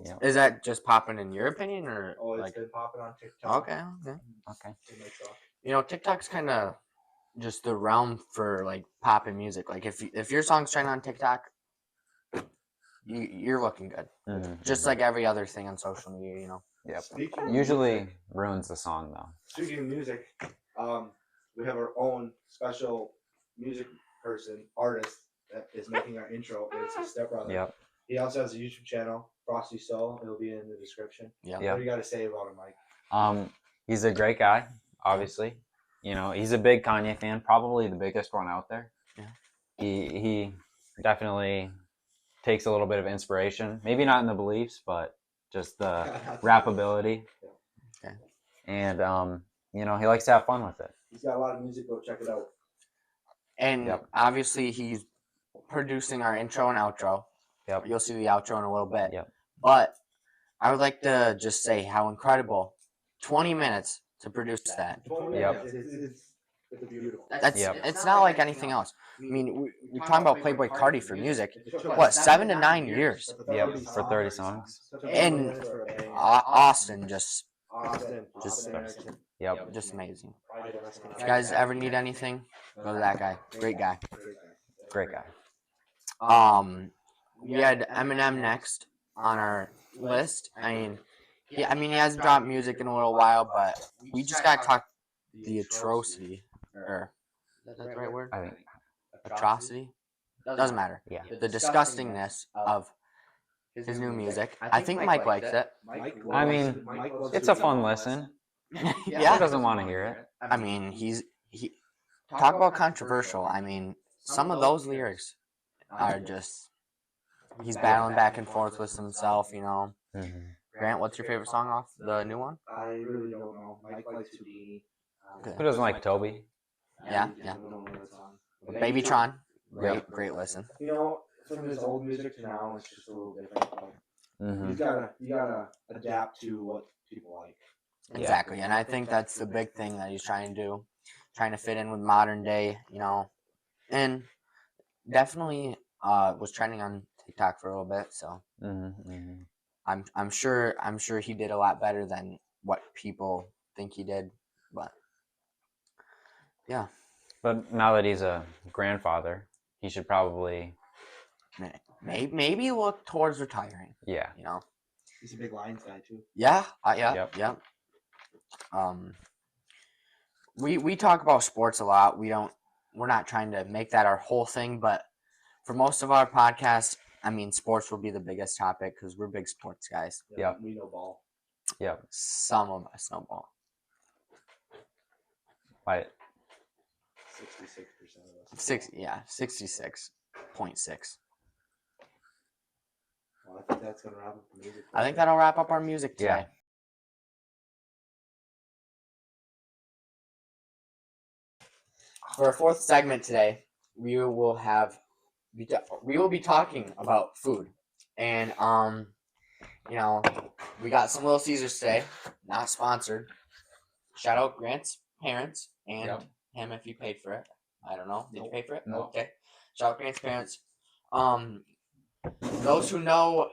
Yep. Is that just popping in your opinion, or Oh, it's like? been popping on TikTok. Okay. Okay. It makes up. TikTok's kind of just the realm for like popping music. Like if your song's trending on TikTok, you're looking good. Mhm. Just like every other thing on social media. Yep. Speaking of Usually music- ruins the song though. Speaking of music, we have our own special music artist that is making our intro. It's his stepbrother. Yep. He also has a YouTube channel, Frosty Soul. It'll be in the description. Yeah. Yeah. What do you got to say about him, Mike? He's a great guy, obviously. He's a big Kanye fan, probably the biggest one out there. Yeah. He definitely takes a little bit of inspiration. Maybe not in the beliefs, but just the rap ability. Okay. And he likes to have fun with it. He's got a lot of music. Go check it out. And Yep. obviously he's producing our intro and outro. Yep. You'll see the outro in a little bit. Yep. But I would like to just say how incredible 20 minutes to produce that. 20 Yep. minutes. It's beautiful. That's Yep. it's not like anything else. I mean, we're talking about Playboy Cardi for music. What, 7 to 9 years? Yep, for 30 songs. And Austin just Yep. just amazing. If you guys ever need anything, go to that guy. Great guy. Great guy. We had Eminem next on our list. He hasn't dropped music in a little while, but we just gotta talk the atrocity, or is that the right word? I think. Atrocity? Doesn't matter. Yeah. The disgustingness of his new music. I think Mike likes it. I mean, it's a fun listen. Who Yeah. doesn't want to hear it? I mean, he talk about controversial. I mean, some of those lyrics are just he's battling back and forth with himself. Mm-hmm. Grant, what's your favorite song off the new one? I really don't know. Mike likes Houdini. Who doesn't like Toby? Yeah. Babytron, great listen. From his old music to now, it's just a little different. Mm-hmm. You gotta adapt to what people like. Exactly, and I think that's the big thing that he's trying to do, trying to fit in with modern day, and definitely was trending on TikTok for a little bit. So Mm-hmm. I'm sure he did a lot better than what people think he did, but yeah. But now that he's a grandfather, he should probably Maybe look towards retiring. Yeah. He's a big Lions guy too. Yeah. Yep. Yep. We talk about sports a lot. We're not trying to make that our whole thing, but for most of our podcasts, I mean, sports will be the biggest topic because we're big sports guys. Yep. We know ball. Yep. Some of us know ball. Right. 66% of us. 66.6. Well, I think that's gonna wrap up the music. I think that'll wrap up our music today. Yeah. For our fourth segment today, we will be talking about food, and we got some Little Caesars today, not sponsored. Shout out Grant's parents and him if you paid for it. I don't know. Did you pay for it? No. Okay. Shout out Grant's parents. Those who know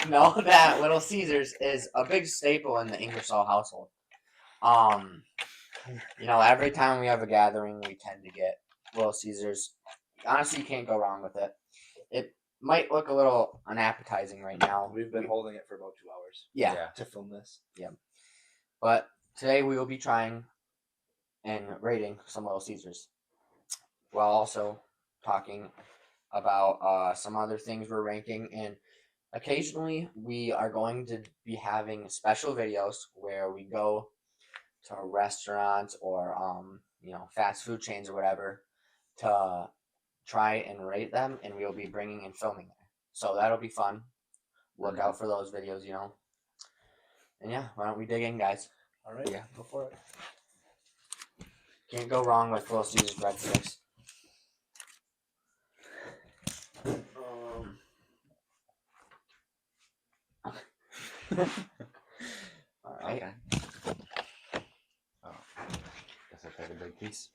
know that Little Caesars is a big staple in the Ingersoll household. Every time we have a gathering, we tend to get Little Caesars. Honestly, you can't go wrong with it. It might look a little unappetizing right now. We've been holding it for about 2 hours. Yeah. To film this. Yeah. But today we will be trying and rating some Little Caesars, while also talking about some other things we're ranking. And occasionally we are going to be having special videos where we go to restaurants or fast food chains or whatever to try and rate them, and we'll be bringing and filming there. So that'll be fun. Look out for those videos, And yeah, why don't we dig in, guys? All right. Yeah, go for it. Can't go wrong with Little Caesars breadsticks. All right. Okay. Guess I take a big piece.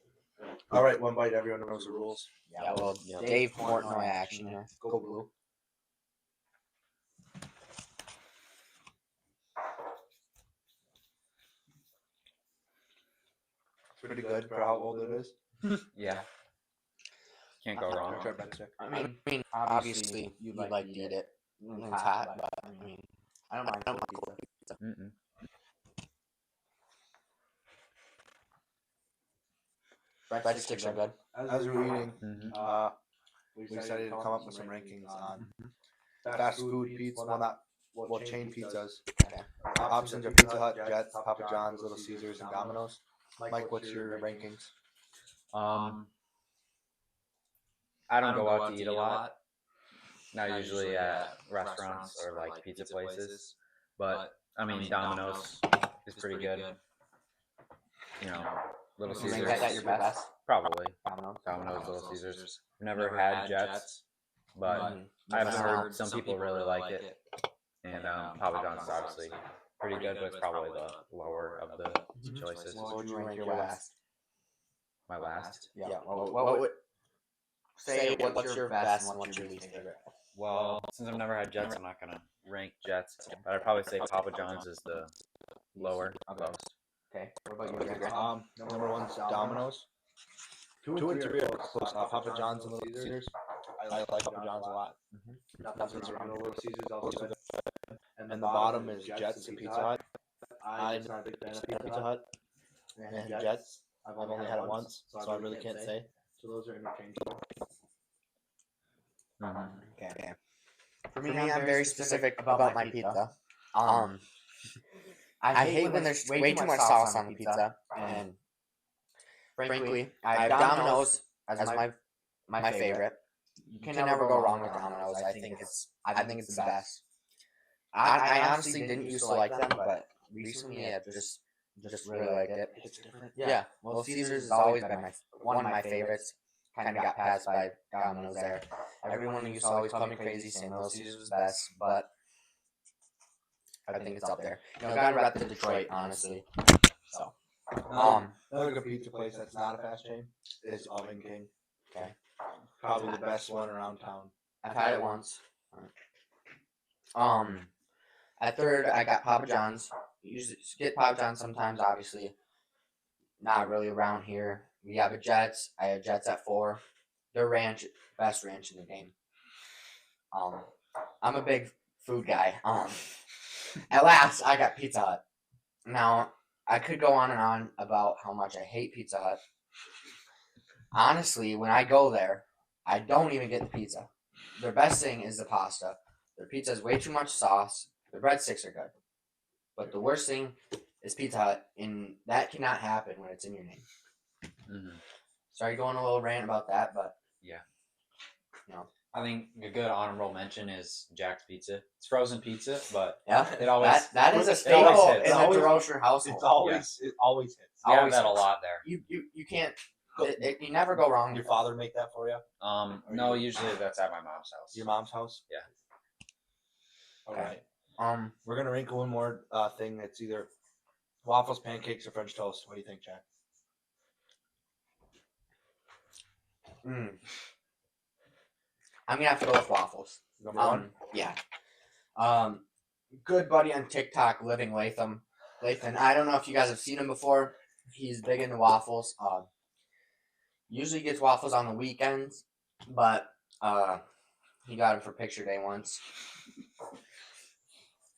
All right, one bite. Everyone knows the rules. Yeah, well, Dave Portnoy action here. Go blue. Pretty good for how old it is. Yeah. Can't go wrong. Try breadstick. I mean, obviously, you'd like to eat it when it's hot, but I mean, I don't mind cold pizza. Mm-mm. Breadsticks are good. As we're eating, Mm-hmm. we decided to come up with some rankings on fast food pizza. Well, chain pizzas. Okay. Options are Pizza Hut, Jets, Papa John's, Little Caesars, and Domino's. Mike, what's your rankings? I don't go out to eat a lot. Not usually at restaurants or like pizza places, but I mean Domino's is pretty good. Little You think Caesars that your best? probably. Domino's. Domino's, Little Caesars. Never had Jets, but I've heard some people really like it, and Papa John's is obviously pretty good, but it's probably the lower of the choices. What would you rank your last? My last? Yeah. What would say? What's your best and what's your least favorite? Well, since I've never had Jets, I'm not gonna rank Jets, but I'd probably say Papa John's is the lower lowest. Okay. What about you, Grant? Number one's Domino's. 2 and 3 are close. Papa John's and Little Caesars. I like Papa John's a lot. Nothing's around Little Caesars also good. And the bottom is Jets and Pizza Hut. I'm not a big fan of Pizza Hut and Jets. I've only had it once, so I really can't say. So those are interchangeable. Okay. For me, I'm very specific about my pizza. I hate when there's way too much sauce on the pizza, and frankly, I have Domino's as my favorite. You can never go wrong with Domino's. I think it's the best. I honestly didn't used to like them, but recently I just really liked it. It's different. Yeah. Well, Caesar's has always been one of my favorites. Kind of got passed by Domino's there. Everyone used to always call me crazy saying Little Caesars was best, but I think it's up there. Gotta rep the Detroit, honestly. So, Another good pizza place that's not a fast chain is Oven King. okay. Probably the best one around town. I've had it once. At third, I got Papa John's. Usually get Papa John's sometimes, obviously. Not really around here. We have a Jets. I had Jets at 4. Their ranch, best ranch in the game. I'm a big food guy. At last, I got Pizza Hut. Now, I could go on and on about how much I hate Pizza Hut. Honestly, when I go there, I don't even get the pizza. Their best thing is the pasta. Their pizza has way too much sauce. Their breadsticks are good. But the worst thing is Pizza Hut, and that cannot happen when it's in your name. Sorry, going a little rant about that, but yeah, you know, I think a good honorable mention is Jack's Pizza. It's frozen pizza, but yeah, it always that is a it staple always in hits. the DeRocher household. It always hits. We have Always that a hits. lot there. You can't. You never go wrong. Your father make that for you? No, usually that's at my mom's house. Your mom's house? Yeah. All Okay. right. We're gonna rank one more thing that's either waffles, pancakes, or French toast. What do you think, Jack? I'm gonna have to go with waffles. Number one. Yeah. Good buddy on TikTok, Living Latham. I don't know if you guys have seen him before. He's big into waffles. Usually gets waffles on the weekends, but he got them for picture day once.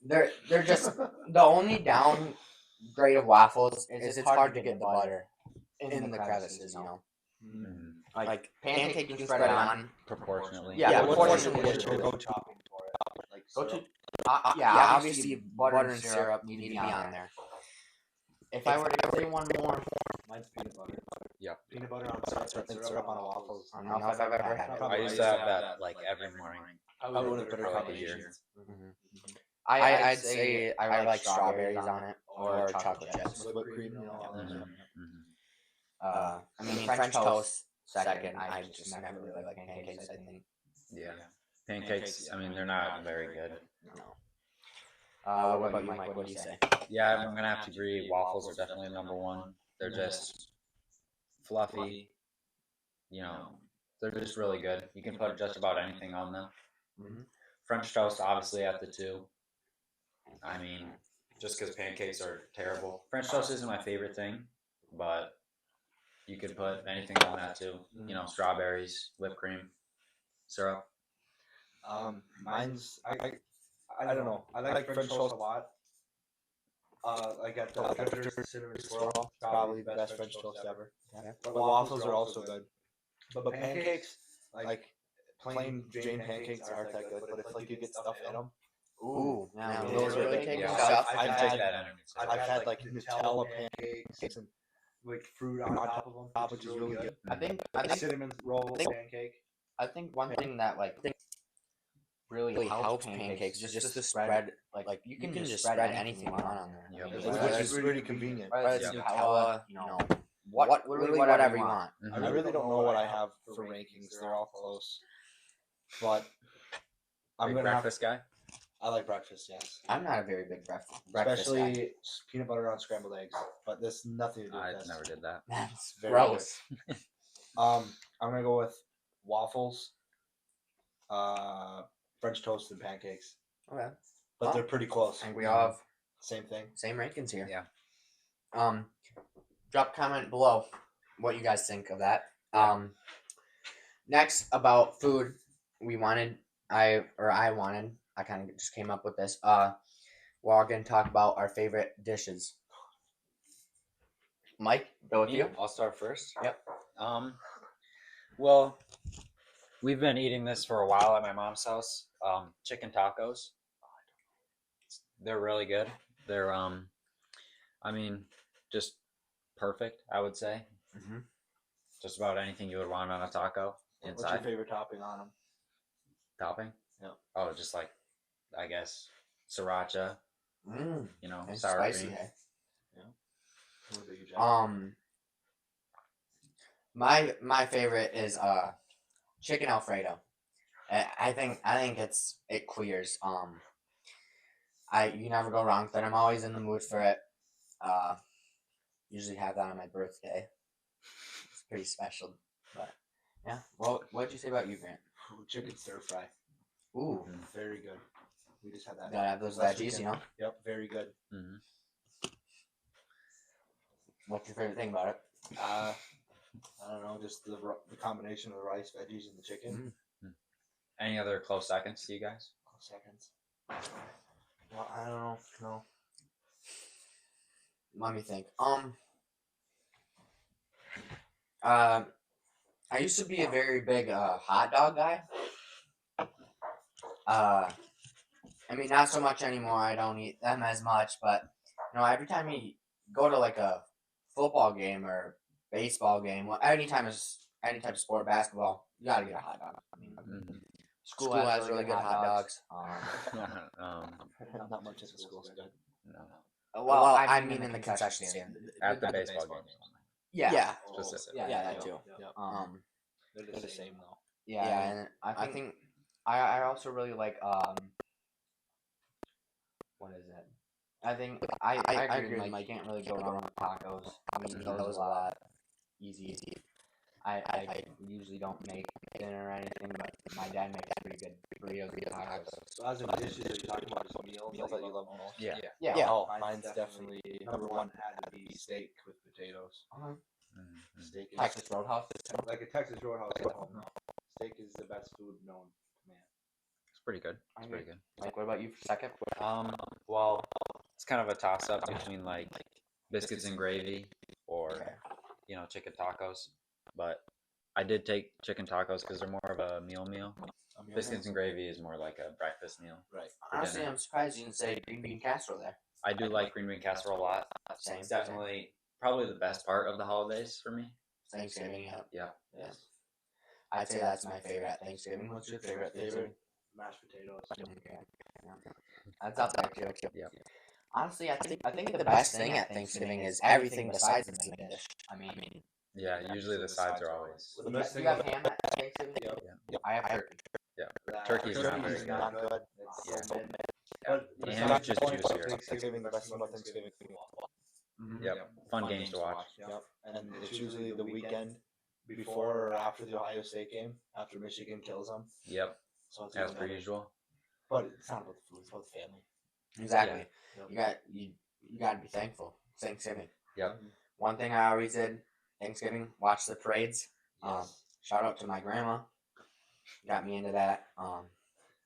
They're just the only downgrade of waffles is it's hard to get the butter in the crevices, you know. Like pancake you can spread it on proportionately. Yeah, Unfortunately, proportionally. go chopping for it. Like Go to syrup. obviously butter and syrup need to be on there. If I were to say one more, Mine's peanut butter. Yep. Peanut butter on syrup on a waffle. I don't know if I've ever had it. I used to have that like every morning. I would have for better like a year. combinations. I'd say I like strawberries on it or chocolate chips. With whipped cream and all that stuff. I mean French toast second. I just never really like pancakes. I think. Yeah. Pancakes. I mean, they're not very good. No. What about you, Mike? What do you say? Yeah, I'm gonna have to agree. Waffles are definitely number one. They're just fluffy. You know, they're just really good. You can put just about anything on them. French toast, obviously, at the 2. I mean, just because pancakes are terrible. French toast isn't my favorite thing, but you could put anything on that too. You know, strawberries, whipped cream, syrup. Mine's I don't know. I like French toast a lot. I got the Drifter cinnamon swirl, probably the best French toast ever. But waffles are also good. But pancakes, like plain Jane pancakes aren't that good. But if like you get stuff in them, Ooh, now Yeah, those really yeah. take Yeah. stuff. I've Take had- that into consideration. I've had like Nutella pancakes and like fruit on top of them, which is really good. I think Cinnamon roll pancake. I think one thing that really helps pancakes is just the spread. Like you can just spread anything you want on there. Yep. Which is really convenient. Whether it's Yeah. Nutella, literally whatever you want. Mhm. I really don't know what I have for rankings. They're all close. But I'm Big gonna have breakfast guy. I like breakfast. Yes. I'm not a very big breakfast guy. Especially peanut butter on scrambled eggs. But this nothing to do with I this. never did that. That's Very gross. I'm gonna go with waffles, French toast, and pancakes. Okay. But Well, they're pretty close. I think we all have Same thing. same rankings here. Yeah. Drop a comment below what you guys think of that. Next about food, I kind of just came up with this. We're all gonna talk about our favorite dishes. Mike, go with you. I'll start first. Yep. Well, we've been eating this for a while at my mom's house. Chicken tacos. They're really good. They're I mean, just perfect, I would say. Mm-hmm. Just about anything you would want on a taco What's inside. your favorite topping on them? Topping? Yeah. Oh, just like, I guess, sriracha. You know, It's sour spicy. cream. Eh? Yeah. What about you, Jack? My favorite is chicken Alfredo. I think it clears. You never go wrong with it. I'm always in the mood for it. Usually have that on my birthday. It's pretty special, but yeah. Well, what'd you say about you, Grant? Chicken stir fry. Ooh, Very good. We just had that. gotta have those last veggies, weekend. you know. Yep, very good. Mm-hmm. What's your favorite thing about it? I don't know, just the combination of the rice, veggies, and the chicken. Any other close seconds to you guys? Close seconds. Well, I don't know. No. Let me think. I used to be a very big hot dog guy. I mean, not so much anymore. I don't eat them as much, but every time you go to like a football game or baseball game, any type of sport, basketball, you gotta get a hot dog. I mean, school has really good hot dogs. Not much at the school's good. No. Well, I mean in the concession stand. At the baseball games. Yeah, Specific. yeah, that too. Yep. They're the same though. Yeah, and I think I also really like what is it? I think I agree with Mike. You can't really go wrong with tacos. We eat those a lot. Easy. I usually don't make dinner or anything, but my dad makes pretty good burritos and tacos. So as in dishes, are you talking about just meals that you love most? Yeah. Yeah. Oh, mine's definitely number one had to be steak with potatoes. Steak is Texas Roadhouse. like a Texas Roadhouse at home. Steak is the best food known to man. It's pretty good. It's pretty good. Mike, what about you for second? Well, it's kind of a toss up between like biscuits and gravy or chicken tacos. But I did take chicken tacos because they're more of a meal. Biscuits and gravy is more like a breakfast meal. Right. Honestly, I'm surprised you didn't say green bean casserole there. I do like green bean casserole a lot. Same. It's definitely probably the best part of the holidays for me. Thanksgiving. Yeah. Yes. I'd say that's my favorite at Thanksgiving. What's your favorite? Mashed potatoes. Okay. Yeah. That's up there too. Yeah. Honestly, I think the best thing at Thanksgiving is everything besides the main dish. I mean, Yeah, usually the sides are always. The best you thing have about ham at Thanksgiving? Yeah. I have turkey. Turkey's not very Turkey's good. not good. Yeah. It's so mid. Yeah. But Ham that's is just the point about juicier. Thanksgiving, the best thing about Thanksgiving. Yep. Fun games to watch. Yep. And it's usually the weekend before or after the Ohio State game, after Michigan kills them. Yep. So it's As even per better. usual. But it's not about the food; it's about the family. Exactly. Yep. You got to be thankful. Thanksgiving. Yep. One thing I always did Thanksgiving, watch the parades. Yes. Shout out to my grandma. Got me into that.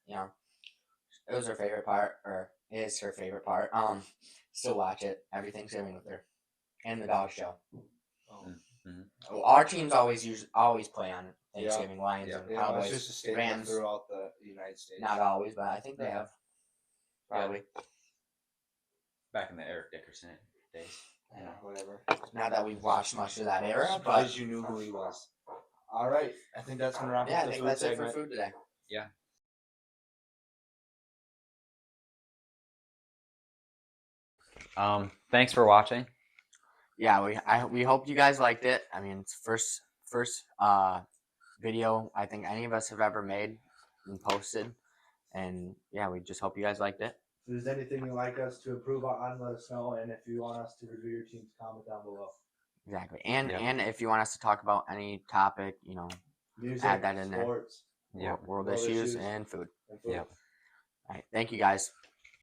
It was her favorite part, or is her favorite part. Still watch it every Thanksgiving with her, and the dog show. Oh. Our teams always play on Thanksgiving. Lions and Yeah, Cowboys. it's just a staple Rams. throughout the United States. Not always, but I think they have. Probably. Back in the Eric Dickerson days. Yeah, whatever. Not that we've watched much of that era, but Surprised you knew who he was. All right, I think that's gonna wrap yeah, I up the think food that's it segment. for food today. Thanks for watching. Yeah, we hope you guys liked it. I mean, it's first video I think any of us have ever made and posted, And yeah, we just hope you guys liked it. If there's anything you'd like us to improve on, let us know. And if you want us to review your teams, comment down below. Exactly. And Yep. and if you want us to talk about any topic, Music, add that in there. sports, Yep. World World issues issues. and food. and food. Yep. All right. Thank you guys.